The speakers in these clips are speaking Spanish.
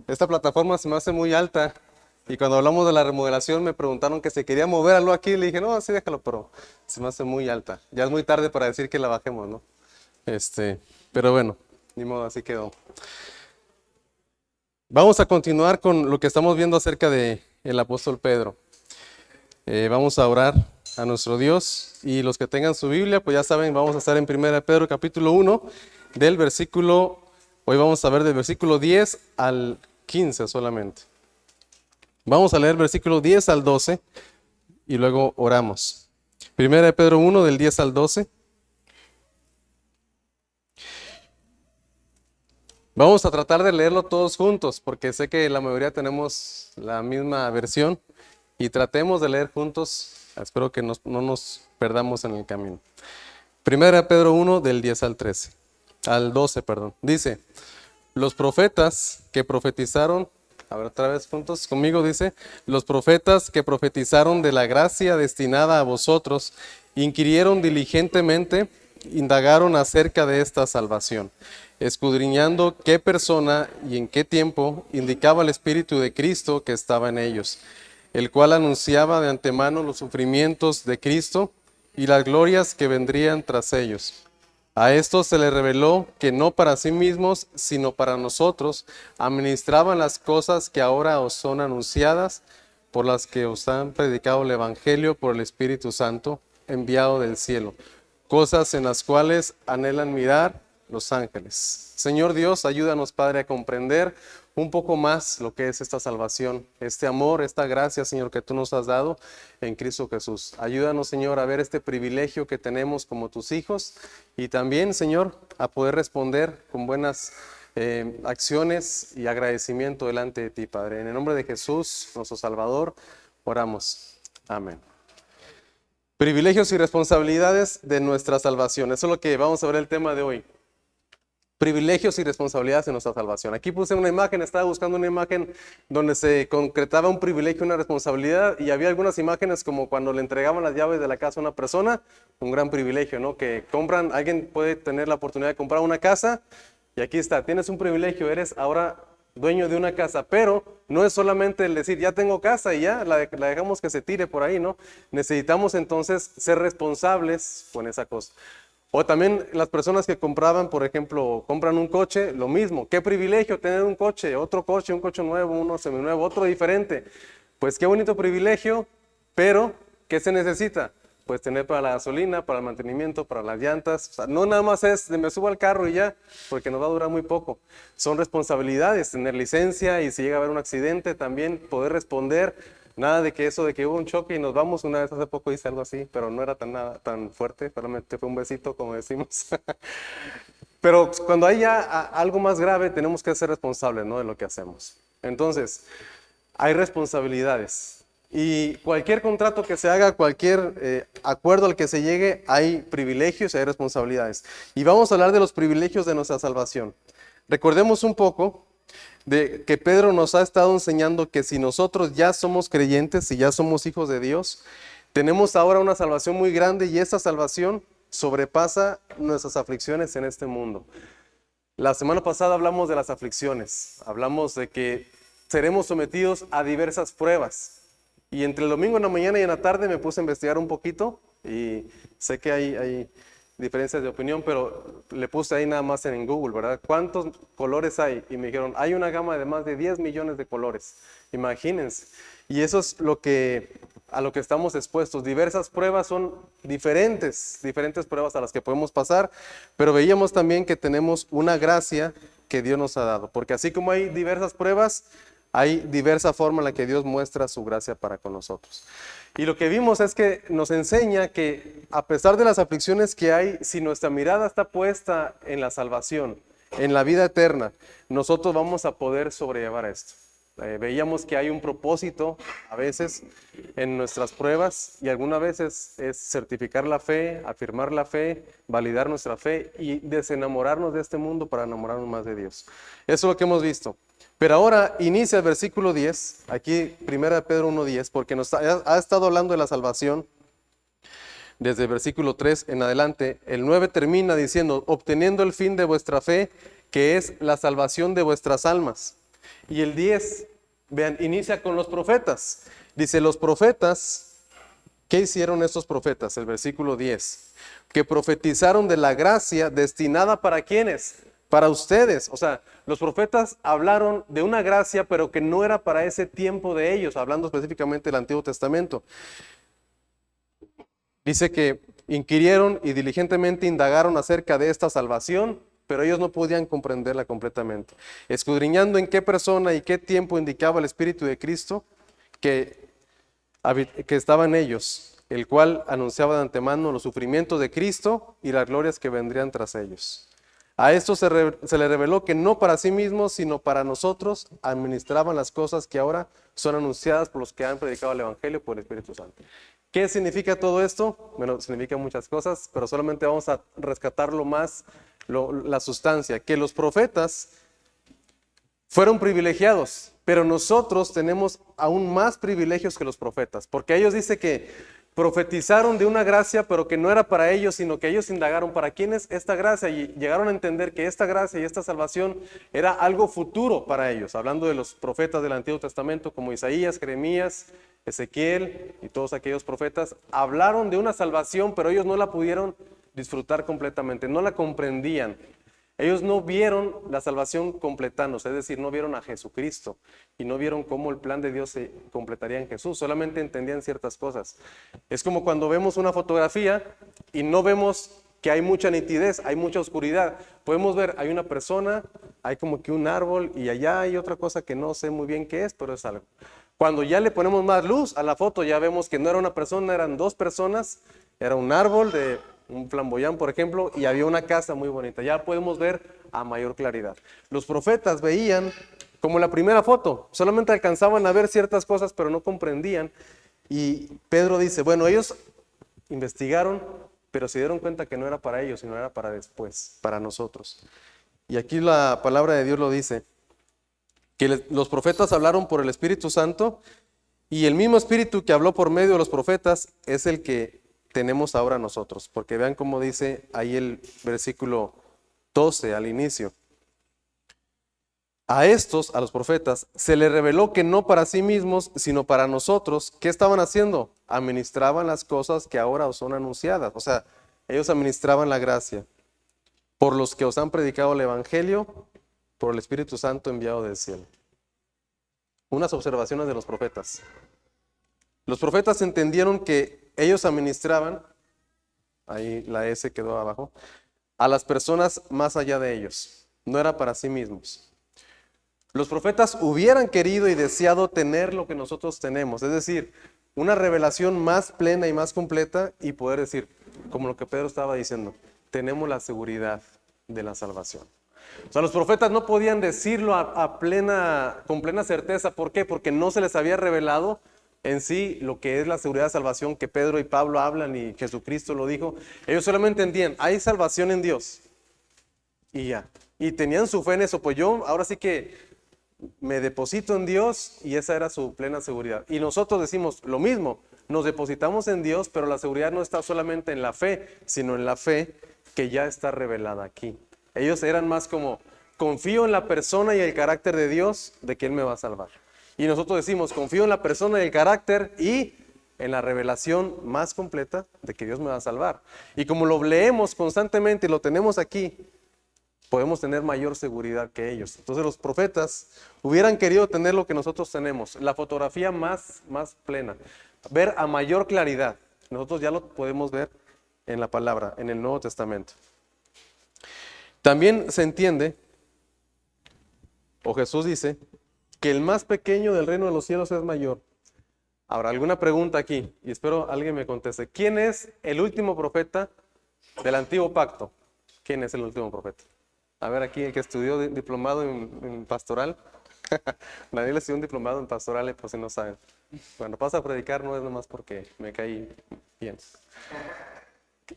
Esta plataforma se me hace muy alta y cuando hablamos de la remodelación me preguntaron que se quería mover algo aquí. Le dije, no, así déjalo, pero se me hace muy alta. Ya es muy tarde para decir que la bajemos, ¿no? Pero bueno, ni modo, así quedó. Vamos a continuar con lo que estamos viendo acerca de el apóstol Pedro. Vamos a orar a nuestro Dios y los que tengan su Biblia, pues ya saben, vamos a estar en 1 Pedro capítulo 1 del versículo, hoy vamos a ver del versículo 10 al 15 solamente. Vamos a leer versículo 10 al 12 y luego oramos. 1 Pedro 1 del 10 al 12. Vamos a tratar de leerlo todos juntos porque sé que la mayoría tenemos la misma versión y tratemos de leer juntos. Espero que no nos perdamos en el camino. 1 Pedro 1 del 10 al 12, perdón. Dice, los profetas que profetizaron, a ver otra vez juntos conmigo, dice, los profetas que profetizaron de la gracia destinada a vosotros, inquirieron diligentemente, indagaron acerca de esta salvación, escudriñando qué persona y en qué tiempo indicaba el Espíritu de Cristo que estaba en ellos, el cual anunciaba de antemano los sufrimientos de Cristo y las glorias que vendrían tras ellos. A estos se les reveló que no para sí mismos, sino para nosotros, administraban las cosas que ahora os son anunciadas, por las que os han predicado el Evangelio por el Espíritu Santo, enviado del cielo, cosas en las cuales anhelan mirar los ángeles. Señor Dios, ayúdanos, Padre, a comprender un poco más lo que es esta salvación, este amor, esta gracia, Señor, que tú nos has dado en Cristo Jesús. Ayúdanos, Señor, a ver este privilegio que tenemos como tus hijos y también, Señor, a poder responder con buenas acciones y agradecimiento delante de ti, Padre. En el nombre de Jesús, nuestro Salvador, oramos. Amén. Privilegios y responsabilidades de nuestra salvación. Eso es lo que vamos a ver el tema de hoy. Privilegios y responsabilidades de nuestra salvación. Aquí puse una imagen, estaba buscando una imagen donde se concretaba un privilegio y una responsabilidad y había algunas imágenes como cuando le entregaban las llaves de la casa a una persona, un gran privilegio, ¿no? Que compran, alguien puede tener la oportunidad de comprar una casa y aquí está, tienes un privilegio, eres ahora dueño de una casa, pero no es solamente el decir, ya tengo casa y ya la dejamos que se tire por ahí, ¿no? Necesitamos entonces ser responsables con esa cosa. O también las personas que compraban, por ejemplo, compran un coche, lo mismo. Qué privilegio tener un coche un coche nuevo, uno seminuevo, otro diferente. Pues qué bonito privilegio, pero ¿qué se necesita? Pues tener para la gasolina, para el mantenimiento, para las llantas. O sea, no nada más es de me subo al carro y ya, porque nos va a durar muy poco. Son responsabilidades, tener licencia y si llega a haber un accidente también poder responder. Nada de que eso de que hubo un choque y nos vamos, una vez hace poco hice algo así, pero no era tan fuerte, solamente fue un besito, como decimos. Pero cuando hay ya algo más grave, tenemos que ser responsables, ¿no?, de lo que hacemos. Entonces, hay responsabilidades. Y cualquier contrato que se haga, cualquier acuerdo al que se llegue, hay privilegios y hay responsabilidades. Y vamos a hablar de los privilegios de nuestra salvación. Recordemos un poco de que Pedro nos ha estado enseñando que si nosotros ya somos creyentes, si ya somos hijos de Dios, tenemos ahora una salvación muy grande y esa salvación sobrepasa nuestras aflicciones en este mundo. La semana pasada hablamos de las aflicciones, hablamos de que seremos sometidos a diversas pruebas y entre el domingo en la mañana y en la tarde me puse a investigar un poquito y sé que hay diferencias de opinión, pero le puse ahí nada más en Google, ¿verdad? ¿Cuántos colores hay? Y me dijeron, hay una gama de más de 10 millones de colores. Imagínense. Y eso es a lo que estamos expuestos. Diversas pruebas son diferentes pruebas a las que podemos pasar, pero veíamos también que tenemos una gracia que Dios nos ha dado, porque así como hay diversas pruebas, hay diversa forma en la que Dios muestra su gracia para con nosotros. Y lo que vimos es que nos enseña que a pesar de las aflicciones que hay, si nuestra mirada está puesta en la salvación, en la vida eterna, nosotros vamos a poder sobrellevar esto. Veíamos que hay un propósito a veces en nuestras pruebas y algunas veces es certificar la fe, afirmar la fe, validar nuestra fe y desenamorarnos de este mundo para enamorarnos más de Dios. Eso es lo que hemos visto. Pero ahora inicia el versículo 10, aquí 1 Pedro 1:10, porque nos ha estado hablando de la salvación desde el versículo 3 en adelante. El 9 termina diciendo, obteniendo el fin de vuestra fe, que es la salvación de vuestras almas. Y el 10, vean, inicia con los profetas. Dice, los profetas, ¿qué hicieron estos profetas? El versículo 10, que profetizaron de la gracia destinada para ¿quiénes? Para ustedes. O sea, los profetas hablaron de una gracia, pero que no era para ese tiempo de ellos, hablando específicamente del Antiguo Testamento. Dice que inquirieron y diligentemente indagaron acerca de esta salvación, pero ellos no podían comprenderla completamente. Escudriñando en qué persona y qué tiempo indicaba el Espíritu de Cristo que estaba en ellos, el cual anunciaba de antemano los sufrimientos de Cristo y las glorias que vendrían tras ellos. A esto se le reveló que no para sí mismos, sino para nosotros administraban las cosas que ahora son anunciadas por los que han predicado el Evangelio por el Espíritu Santo. ¿Qué significa todo esto? Bueno, significa muchas cosas, pero solamente vamos a rescatar lo más, la sustancia, que los profetas fueron privilegiados, pero nosotros tenemos aún más privilegios que los profetas, porque ellos dice que profetizaron de una gracia, pero que no era para ellos, sino que ellos indagaron para quién es esta gracia y llegaron a entender que esta gracia y esta salvación era algo futuro para ellos, hablando de los profetas del Antiguo Testamento como Isaías, Jeremías, Ezequiel y todos aquellos profetas, hablaron de una salvación, pero ellos no la pudieron disfrutar completamente, no la comprendían. Ellos no vieron la salvación completándose, es decir, no vieron a Jesucristo y no vieron cómo el plan de Dios se completaría en Jesús, solamente entendían ciertas cosas. Es como cuando vemos una fotografía y no vemos que hay mucha nitidez, hay mucha oscuridad. Podemos ver, hay una persona, hay como que un árbol y allá hay otra cosa que no sé muy bien qué es, pero es algo. Cuando ya le ponemos más luz a la foto, ya vemos que no era una persona, eran dos personas, era un árbol de un flamboyán, por ejemplo, y había una casa muy bonita. Ya podemos ver a mayor claridad. Los profetas veían como la primera foto, solamente alcanzaban a ver ciertas cosas, pero no comprendían. Y Pedro dice, bueno, ellos investigaron, pero se dieron cuenta que no era para ellos, sino era para después, para nosotros. Y aquí la palabra de Dios lo dice, que los profetas hablaron por el Espíritu Santo, y el mismo Espíritu que habló por medio de los profetas es el que tenemos ahora nosotros, porque vean cómo dice ahí el versículo 12 al inicio. A estos, a los profetas, se les reveló que no para sí mismos, sino para nosotros. ¿Qué estaban haciendo? Administraban las cosas que ahora os son anunciadas. O sea, ellos administraban la gracia. Por los que os han predicado el Evangelio, por el Espíritu Santo enviado del cielo. Unas observaciones de los profetas. Los profetas entendieron que ellos administraban, ahí la S quedó abajo, a las personas más allá de ellos. No era para sí mismos. Los profetas hubieran querido y deseado tener lo que nosotros tenemos, es decir, una revelación más plena y más completa y poder decir, como lo que Pedro estaba diciendo, tenemos la seguridad de la salvación. O sea, los profetas no podían decirlo con plena certeza. ¿Por qué? Porque no se les había revelado en sí lo que es la seguridad de salvación que Pedro y Pablo hablan y Jesucristo lo dijo. Ellos solamente entendían, hay salvación en Dios y ya. Y tenían su fe en eso, pues yo ahora sí que me deposito en Dios y esa era su plena seguridad. Y nosotros decimos lo mismo, nos depositamos en Dios, pero la seguridad no está solamente en la fe, sino en la fe que ya está revelada aquí. Ellos eran más como, confío en la persona y el carácter de Dios, de que Él me va a salvar. Y nosotros decimos, confío en la persona y el carácter y en la revelación más completa de que Dios me va a salvar. Y como lo leemos constantemente y lo tenemos aquí, podemos tener mayor seguridad que ellos. Entonces los profetas hubieran querido tener lo que nosotros tenemos, la fotografía más plena, ver a mayor claridad. Nosotros ya lo podemos ver en la palabra, en el Nuevo Testamento. También se entiende, o Jesús dice, que el más pequeño del reino de los cielos es mayor. Ahora, alguna pregunta aquí, y espero alguien me conteste. ¿Quién es el último profeta del antiguo pacto? ¿Quién es el último profeta? A ver, aquí el que estudió diplomado en pastoral. Daniel estudió un diplomado en pastoral, pues si no saben. Cuando paso a predicar no es nomás porque me caí bien.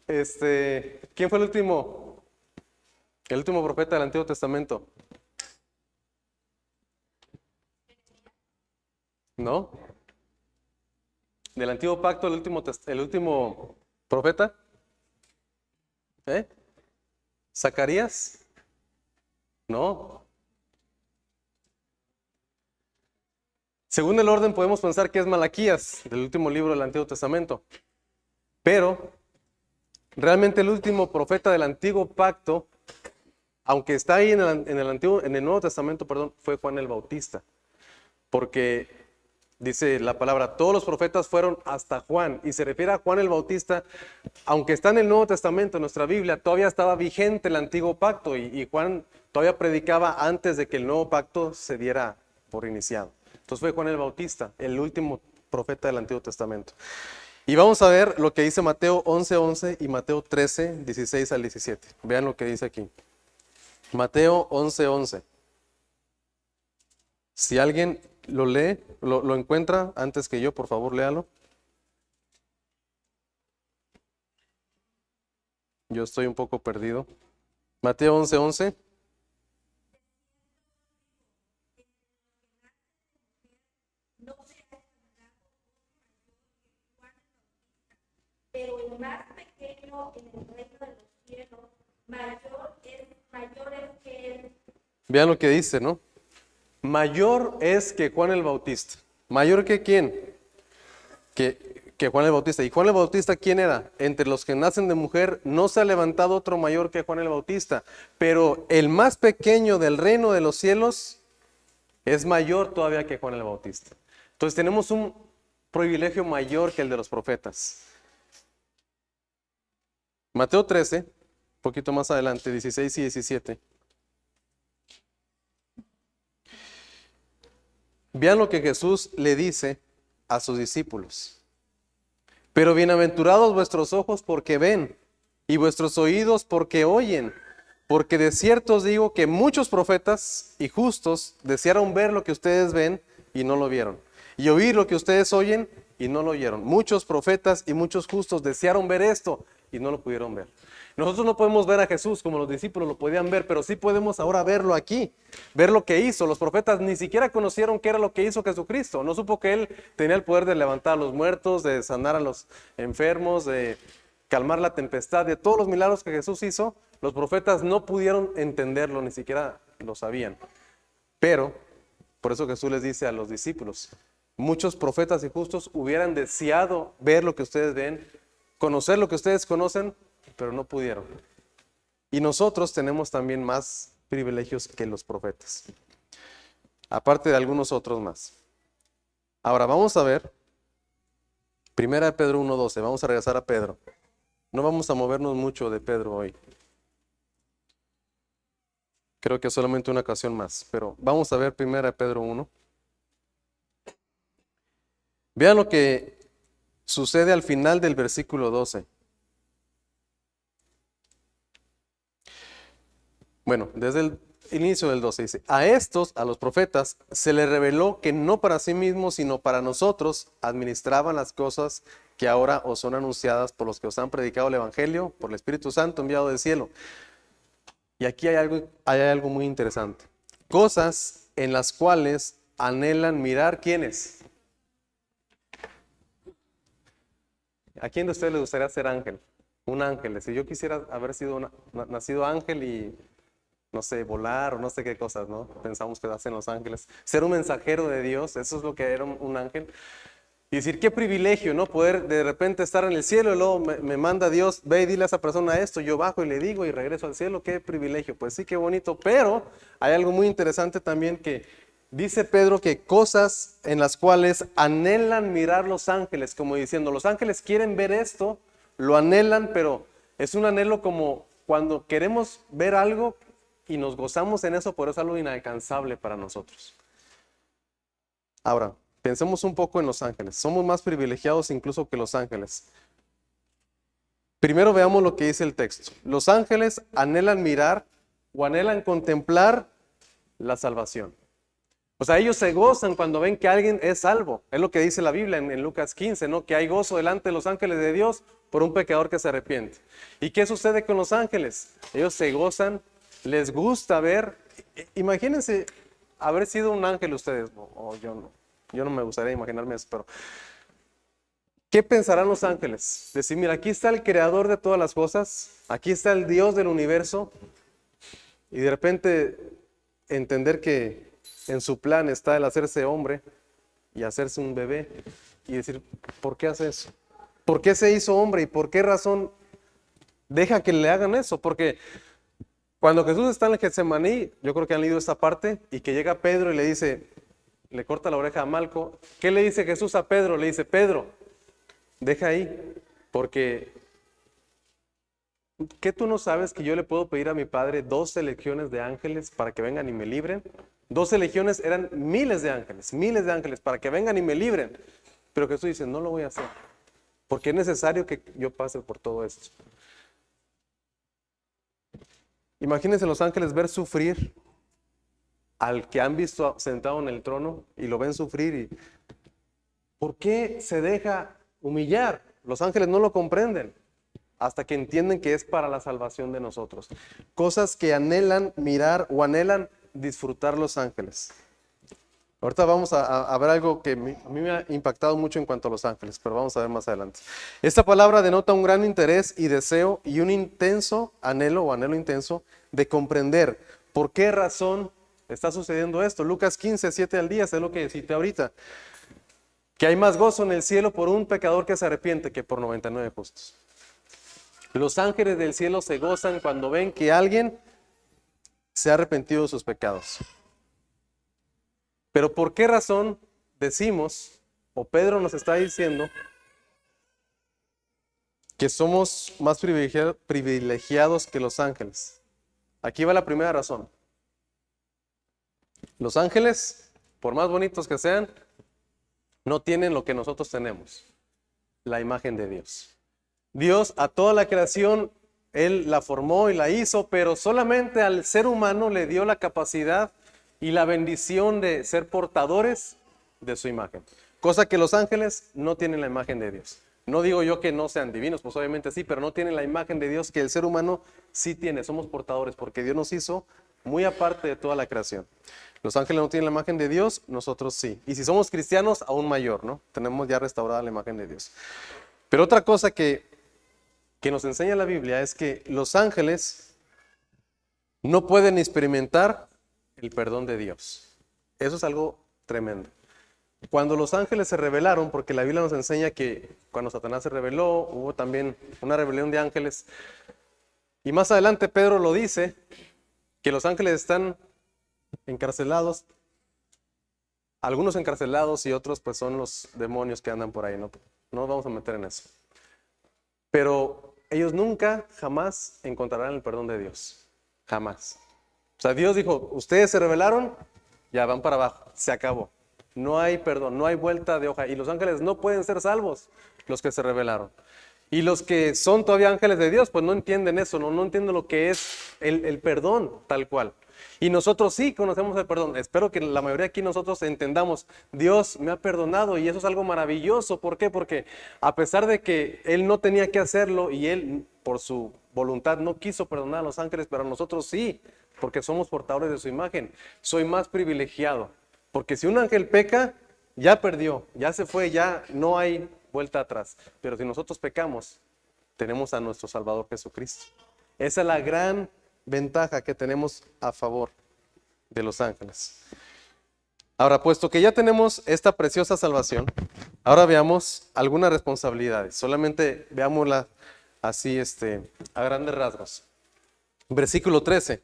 ¿Quién fue el último profeta del Antiguo Testamento? ¿No? Del Antiguo Pacto, el último profeta. ¿Zacarías? No. Según el orden podemos pensar que es Malaquías, del último libro del Antiguo Testamento. Pero realmente el último profeta del Antiguo Pacto, aunque está ahí en el Nuevo Testamento, perdón, fue Juan el Bautista. Porque dice la palabra, todos los profetas fueron hasta Juan, y se refiere a Juan el Bautista, aunque está en el Nuevo Testamento, en nuestra Biblia, todavía estaba vigente el Antiguo Pacto, y Juan todavía predicaba antes de que el Nuevo Pacto se diera por iniciado. Entonces fue Juan el Bautista, el último profeta del Antiguo Testamento. Y vamos a ver lo que dice Mateo 11:11 y Mateo 13:16 al 17. Vean lo que dice aquí. Mateo 11:11. Si alguien lo lee, lo encuentra antes que yo, por favor, léalo. Yo estoy un poco perdido. Mateo 11:11. Pero el más pequeño en el reino de los cielos, mayor es que él. Vean lo que dice, ¿no? Mayor es que Juan el Bautista. ¿Mayor que quién? Que Juan el Bautista. ¿Y Juan el Bautista quién era? Entre los que nacen de mujer no se ha levantado otro mayor que Juan el Bautista. Pero el más pequeño del reino de los cielos es mayor todavía que Juan el Bautista. Entonces tenemos un privilegio mayor que el de los profetas. Mateo 13, un poquito más adelante, 16 y 17. Vean lo que Jesús le dice a sus discípulos. Pero bienaventurados vuestros ojos porque ven, y vuestros oídos porque oyen. Porque de cierto os digo que muchos profetas y justos desearon ver lo que ustedes ven y no lo vieron. Y oír lo que ustedes oyen y no lo oyeron. Muchos profetas y muchos justos desearon ver esto y no lo pudieron ver. Nosotros no podemos ver a Jesús como los discípulos lo podían ver, pero sí podemos ahora verlo aquí, ver lo que hizo. Los profetas ni siquiera conocieron qué era lo que hizo Jesucristo. No supo que Él tenía el poder de levantar a los muertos, de sanar a los enfermos, de calmar la tempestad, de todos los milagros que Jesús hizo. Los profetas no pudieron entenderlo, ni siquiera lo sabían. Pero, por eso Jesús les dice a los discípulos, muchos profetas y justos hubieran deseado ver lo que ustedes ven, conocer lo que ustedes conocen, pero no pudieron. Y nosotros tenemos también más privilegios que los profetas, aparte de algunos otros más. Ahora vamos a ver 1 Pedro 1:12, vamos a regresar a Pedro. No vamos a movernos mucho de Pedro hoy. Creo que solamente una ocasión más, pero vamos a ver 1 Pedro 1. Vean lo que sucede al final del versículo 12. Bueno, desde el inicio del 12 dice, a estos, a los profetas, se les reveló que no para sí mismos, sino para nosotros, administraban las cosas que ahora os son anunciadas por los que os han predicado el Evangelio, por el Espíritu Santo enviado del cielo. Y aquí hay algo muy interesante. Cosas en las cuales anhelan mirar, ¿quiénes? ¿A quién de ustedes les gustaría ser ángel? Un ángel. Si yo quisiera haber sido nacido ángel y, no sé, volar o no sé qué cosas, ¿no? Pensamos que hacen los ángeles. Ser un mensajero de Dios, eso es lo que era un ángel. Y decir, qué privilegio, ¿no? Poder de repente estar en el cielo y luego me manda Dios, ve y dile a esa persona esto, yo bajo y le digo y regreso al cielo, qué privilegio. Pues sí, qué bonito, pero hay algo muy interesante también que dice Pedro que cosas en las cuales anhelan mirar los ángeles, como diciendo, los ángeles quieren ver esto, lo anhelan, pero es un anhelo como cuando queremos ver algo y nos gozamos en eso, pero es algo inalcanzable para nosotros. Ahora, pensemos un poco en los ángeles. Somos más privilegiados incluso que los ángeles. Primero veamos lo que dice el texto. Los ángeles anhelan mirar o anhelan contemplar la salvación. O sea, ellos se gozan cuando ven que alguien es salvo. Es lo que dice la Biblia en Lucas 15, ¿no? Que hay gozo delante de los ángeles de Dios por un pecador que se arrepiente. ¿Y qué sucede con los ángeles? Ellos se gozan, les gusta ver. Imagínense haber sido un ángel ustedes, o yo no. Yo no me gustaría imaginarme eso, pero ¿qué pensarán los ángeles? Decir, mira, aquí está el creador de todas las cosas, aquí está el Dios del universo, y de repente entender que en su plan está el hacerse hombre y hacerse un bebé y decir, ¿por qué hace eso? ¿Por qué se hizo hombre y por qué razón deja que le hagan eso? Porque cuando Jesús está en el Getsemaní, yo creo que han leído esta parte, y que llega Pedro y le dice, le corta la oreja a Malco. ¿Qué le dice Jesús a Pedro? Le dice, Pedro, deja ahí, porque ¿qué tú no sabes que yo le puedo pedir a mi Padre 12 legiones de ángeles para que vengan y me libren? 12 legiones eran miles de ángeles para que vengan y me libren. Pero Jesús dice, no lo voy a hacer, porque es necesario que yo pase por todo esto. Imagínense los ángeles ver sufrir al que han visto sentado en el trono y lo ven sufrir. ¿Y por qué se deja humillar? Los ángeles no lo comprenden hasta que entienden que es para la salvación de nosotros. Cosas que anhelan mirar o anhelan disfrutar los ángeles. Ahorita vamos a ver algo que a mí me ha impactado mucho en cuanto a los ángeles, pero vamos a ver más adelante. Esta palabra denota un gran interés y deseo y un intenso anhelo o anhelo intenso de comprender por qué razón está sucediendo esto. Lucas 15, 7 al 10 es lo que cité ahorita. Que hay más gozo en el cielo por un pecador que se arrepiente que por 99 justos. Los ángeles del cielo se gozan cuando ven que alguien se ha arrepentido de sus pecados. Pero ¿por qué razón decimos, o Pedro nos está diciendo, que somos más privilegiados que los ángeles? Aquí va la primera razón. Los ángeles, por más bonitos que sean, no tienen lo que nosotros tenemos, la imagen de Dios. Dios a toda la creación, Él la formó y la hizo, pero solamente al ser humano le dio la capacidad y la bendición de ser portadores de su imagen. Cosa que los ángeles no tienen la imagen de Dios. No digo yo que no sean divinos, pues obviamente sí, pero no tienen la imagen de Dios que el ser humano sí tiene. Somos portadores porque Dios nos hizo muy aparte de toda la creación. Los ángeles no tienen la imagen de Dios, nosotros sí. Y si somos cristianos, aún mayor, ¿no? Tenemos ya restaurada la imagen de Dios. Pero otra cosa que nos enseña la Biblia es que los ángeles no pueden experimentar el perdón de Dios. Eso es algo tremendo. Cuando los ángeles se rebelaron, porque la Biblia nos enseña que cuando Satanás se rebeló, hubo también una rebelión de ángeles. Y más adelante Pedro lo dice, que los ángeles están encarcelados, algunos encarcelados y otros pues son los demonios que andan por ahí, no nos vamos a meter en eso. Pero ellos nunca, jamás encontrarán el perdón de Dios, jamás. O sea, Dios dijo, ustedes se rebelaron, ya van para abajo, se acabó. No hay perdón, no hay vuelta de hoja. Y los ángeles no pueden ser salvos, los que se rebelaron. Y los que son todavía ángeles de Dios, pues no entienden eso, no entienden lo que es el perdón tal cual. Y nosotros sí conocemos el perdón. Espero que la mayoría aquí nosotros entendamos, Dios me ha perdonado y eso es algo maravilloso. ¿Por qué? Porque a pesar de que Él no tenía que hacerlo y Él por su voluntad no quiso perdonar a los ángeles, pero nosotros sí, porque somos portadores de su imagen. Soy más privilegiado, porque si un ángel peca, ya perdió, ya se fue, ya no hay vuelta atrás. Pero si nosotros pecamos, tenemos a nuestro Salvador Jesucristo. Esa es la gran ventaja que tenemos a favor de los ángeles. Ahora, puesto que ya tenemos esta preciosa salvación, ahora veamos algunas responsabilidades. Solamente veámosla así, a grandes rasgos. Versículo 13.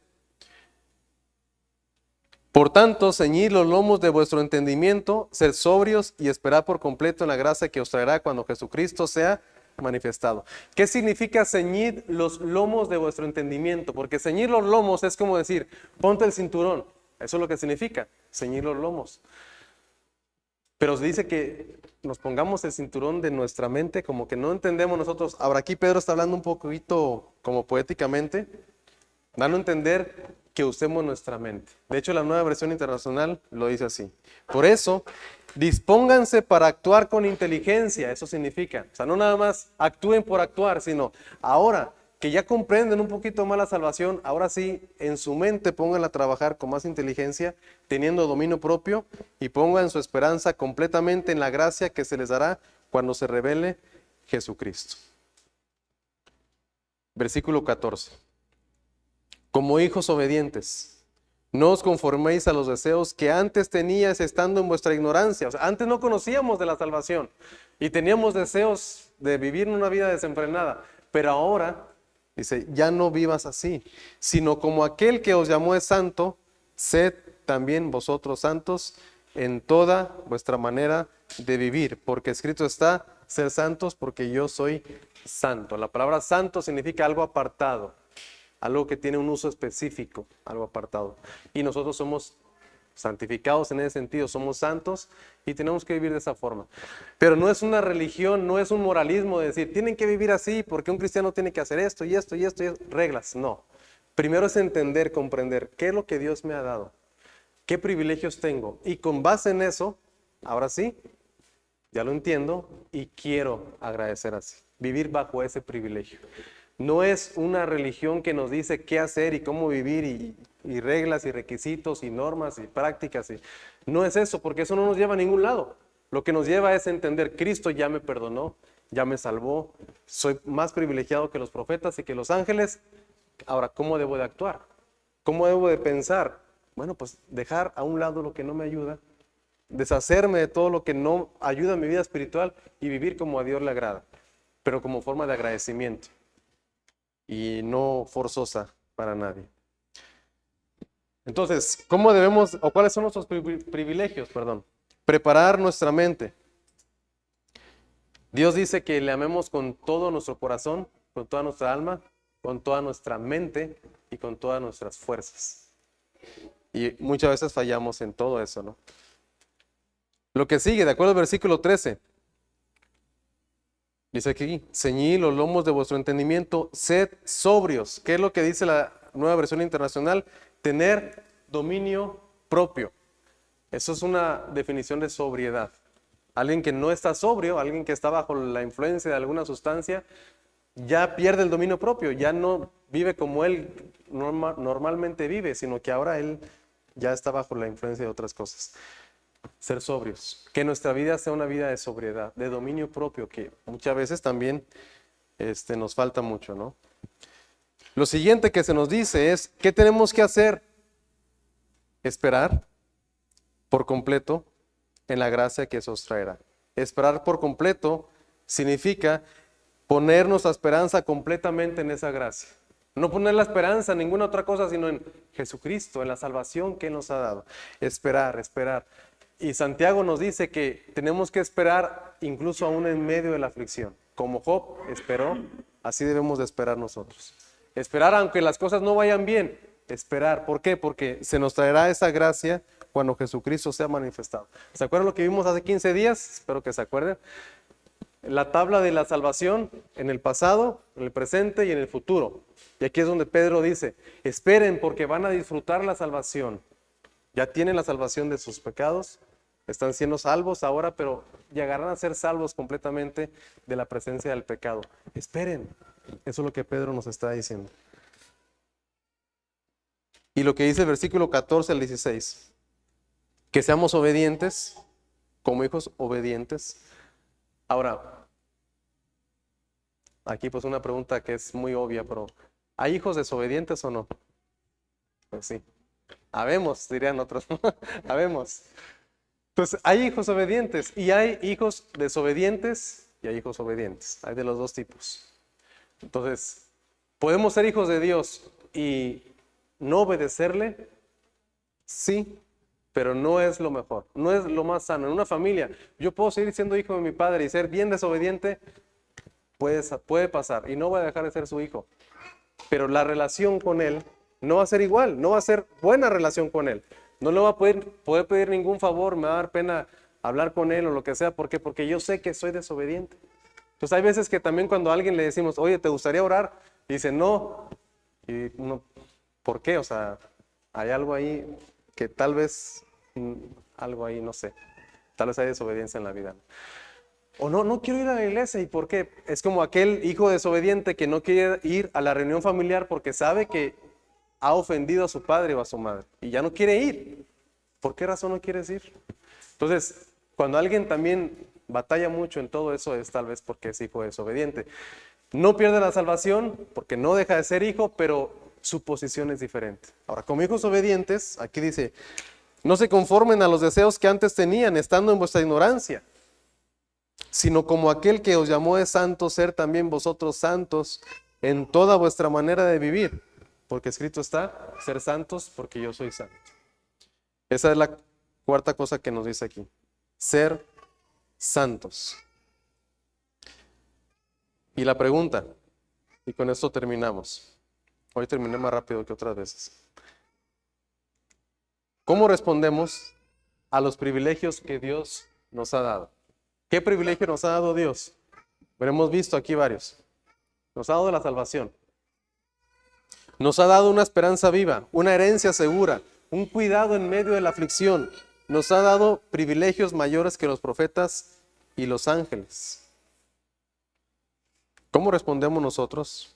Por tanto, ceñid los lomos de vuestro entendimiento, sed sobrios y esperad por completo en la gracia que os traerá cuando Jesucristo sea manifestado. ¿Qué significa ceñid los lomos de vuestro entendimiento? Porque ceñir los lomos es como decir, ponte el cinturón. Eso es lo que significa, ceñir los lomos. Pero se dice que nos pongamos el cinturón de nuestra mente, como que no entendemos nosotros. Ahora aquí Pedro está hablando un poquito como poéticamente, dando a entender que usemos nuestra mente. De hecho, la Nueva Versión Internacional lo dice así. Por eso, dispónganse para actuar con inteligencia. Eso significa, o sea, no nada más actúen por actuar, sino ahora que ya comprenden un poquito más la salvación, ahora sí, en su mente pónganla a trabajar con más inteligencia, teniendo dominio propio, y pongan su esperanza completamente en la gracia que se les dará cuando se revele Jesucristo. Versículo 14. Como hijos obedientes, No os conforméis a los deseos que antes teníais estando en vuestra ignorancia. O sea, antes no conocíamos de la salvación y teníamos deseos de vivir una vida desenfrenada. Pero ahora, dice, ya no vivas así, sino como aquel que os llamó es santo, sed también vosotros santos en toda vuestra manera de vivir. Porque escrito está, ser santos porque yo soy santo. La palabra santo significa algo apartado. Algo que tiene un uso específico, algo apartado. Y nosotros somos santificados en ese sentido, somos santos y tenemos que vivir de esa forma. Pero no es una religión, no es un moralismo de decir, tienen que vivir así porque un cristiano tiene que hacer esto y esto y esto y esto. Reglas, no. Primero es entender, comprender qué es lo que Dios me ha dado, qué privilegios tengo. Y con base en eso, ahora sí, ya lo entiendo y quiero agradecer así, vivir bajo ese privilegio. No es una religión que nos dice qué hacer y cómo vivir y reglas y requisitos y normas y prácticas. No es eso, porque eso no nos lleva a ningún lado. Lo que nos lleva es entender, Cristo ya me perdonó, ya me salvó, soy más privilegiado que los profetas y que los ángeles. Ahora, ¿cómo debo de actuar? ¿Cómo debo de pensar? Bueno, pues dejar a un lado lo que no me ayuda, deshacerme de todo lo que no ayuda a mi vida espiritual y vivir como a Dios le agrada, pero como forma de agradecimiento y no forzosa para nadie. Entonces, ¿cómo debemos, o cuáles son nuestros privilegios? Preparar nuestra mente. Dios dice que le amemos con todo nuestro corazón, con toda nuestra alma, con toda nuestra mente y con todas nuestras fuerzas. Y muchas veces fallamos en todo eso, ¿no? Lo que sigue, de acuerdo al versículo 13, dice aquí, ceñid los lomos de vuestro entendimiento, sed sobrios. ¿Qué es lo que dice la Nueva Versión Internacional? Tener dominio propio. Eso es una definición de sobriedad. Alguien que no está sobrio, alguien que está bajo la influencia de alguna sustancia, ya pierde el dominio propio, ya no vive como él normalmente vive, sino que ahora él ya está bajo la influencia de otras cosas. Ser sobrios, que nuestra vida sea una vida de sobriedad, de dominio propio, que muchas veces también nos falta mucho, ¿no? Lo siguiente que se nos dice es, ¿qué tenemos que hacer? Esperar por completo en la gracia que eso os traerá. Esperar por completo significa poner nuestra esperanza completamente en esa gracia. No poner la esperanza en ninguna otra cosa, sino en Jesucristo, en la salvación que Él nos ha dado. Esperar, esperar. Y Santiago nos dice que tenemos que esperar incluso aún en medio de la aflicción. Como Job esperó, así debemos de esperar nosotros. Esperar aunque las cosas no vayan bien. Esperar. ¿Por qué? Porque se nos traerá esa gracia cuando Jesucristo sea manifestado. ¿Se acuerdan lo que vimos hace 15 días? Espero que se acuerden. La tabla de la salvación en el pasado, en el presente y en el futuro. Y aquí es donde Pedro dice, esperen porque van a disfrutar la salvación. Ya tienen la salvación de sus pecados, están siendo salvos ahora, pero llegarán a ser salvos completamente de la presencia del pecado. Esperen, eso es lo que Pedro nos está diciendo. Y lo que dice el versículo 14 al 16, que seamos obedientes, como hijos obedientes. Ahora, aquí pues una pregunta que es muy obvia, pero ¿hay hijos desobedientes o no? Pues sí. Habemos, dirían otros. Habemos. Entonces, hay hijos obedientes y hay hijos desobedientes y hay hijos obedientes. Hay de los dos tipos. Entonces, ¿podemos ser hijos de Dios y no obedecerle? Sí, pero no es lo mejor. No es lo más sano. En una familia, yo puedo seguir siendo hijo de mi padre y ser bien desobediente. Puede pasar y no voy a dejar de ser su hijo. Pero la relación con él no va a ser igual, no va a ser buena relación con él. No le va a poder pedir ningún favor, me va a dar pena hablar con él o lo que sea. ¿Por qué? Porque yo sé que soy desobediente. Entonces hay veces que también cuando a alguien le decimos, oye, ¿te gustaría orar? Y dice, no. Y uno, ¿por qué? O sea, hay algo ahí que tal vez, algo ahí, no sé. Tal vez hay desobediencia en la vida. O no quiero ir a la iglesia. ¿Y por qué? Es como aquel hijo desobediente que no quiere ir a la reunión familiar porque sabe que ha ofendido a su padre o a su madre y ya no quiere ir. ¿Por qué razón no quieres ir? Entonces, cuando alguien también batalla mucho en todo eso es tal vez porque es hijo desobediente. No pierde la salvación porque no deja de ser hijo, pero su posición es diferente. Ahora, como hijos obedientes, aquí dice, no se conformen a los deseos que antes tenían, estando en vuestra ignorancia, sino como aquel que os llamó es santo, ser también vosotros santos en toda vuestra manera de vivir. Porque escrito está, ser santos porque yo soy santo. Esa es la cuarta cosa que nos dice aquí, ser santos. Y la pregunta, y con esto terminamos. Hoy terminé más rápido que otras veces. ¿Cómo respondemos a los privilegios que Dios nos ha dado? ¿Qué privilegio nos ha dado Dios? Pero hemos visto aquí varios. Nos ha dado la salvación. Nos ha dado una esperanza viva, una herencia segura, un cuidado en medio de la aflicción. Nos ha dado privilegios mayores que los profetas y los ángeles. ¿Cómo respondemos nosotros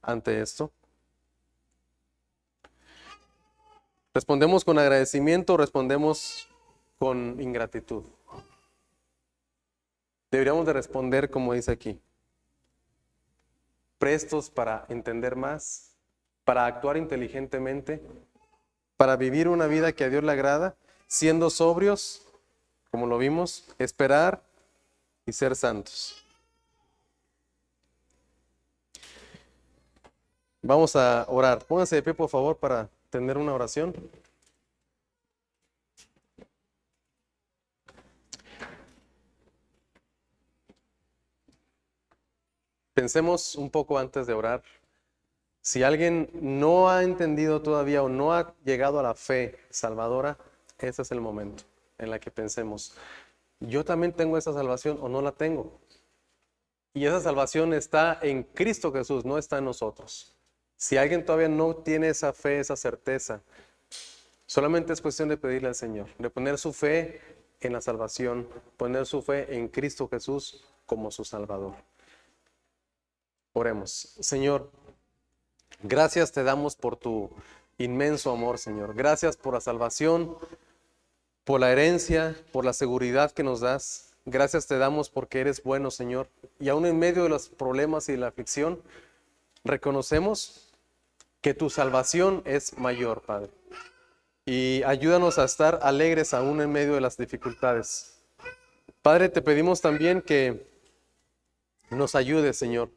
ante esto? ¿Respondemos con agradecimiento o respondemos con ingratitud? Deberíamos de responder como dice aquí, prestos para entender más, para actuar inteligentemente, para vivir una vida que a Dios le agrada, siendo sobrios, como lo vimos, esperar y ser santos. Vamos a orar. Pónganse de pie, por favor, para tener una oración. Pensemos un poco antes de orar. Si alguien no ha entendido todavía o no ha llegado a la fe salvadora, ese es el momento en el que pensemos, ¿yo también tengo esa salvación o no la tengo? Y esa salvación está en Cristo Jesús, no está en nosotros. Si alguien todavía no tiene esa fe, esa certeza, solamente es cuestión de pedirle al Señor, de poner su fe en la salvación, poner su fe en Cristo Jesús como su Salvador. Oremos. Señor, gracias te damos por tu inmenso amor, Señor. Gracias por la salvación, por la herencia, por la seguridad que nos das. Gracias te damos porque eres bueno, Señor. Y aún en medio de los problemas y de la aflicción, reconocemos que tu salvación es mayor, Padre. Y ayúdanos a estar alegres aún en medio de las dificultades. Padre, te pedimos también que nos ayudes, Señor,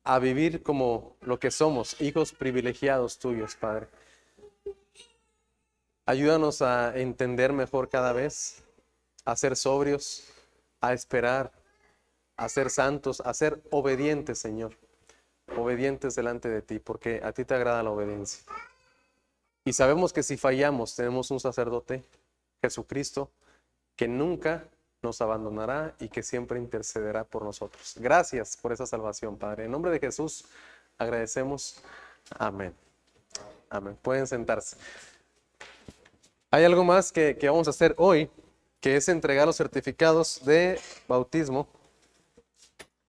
a vivir como lo que somos, hijos privilegiados tuyos, Padre. Ayúdanos a entender mejor cada vez, a ser sobrios, a esperar, a ser santos, a ser obedientes, Señor. Obedientes delante de ti, porque a ti te agrada la obediencia. Y sabemos que si fallamos, tenemos un sacerdote, Jesucristo, que nunca nos abandonará y que siempre intercederá por nosotros. Gracias por esa salvación, Padre. En nombre de Jesús, agradecemos. Amén. Amén. Pueden sentarse. Hay algo más que vamos a hacer hoy, que es entregar los certificados de bautismo.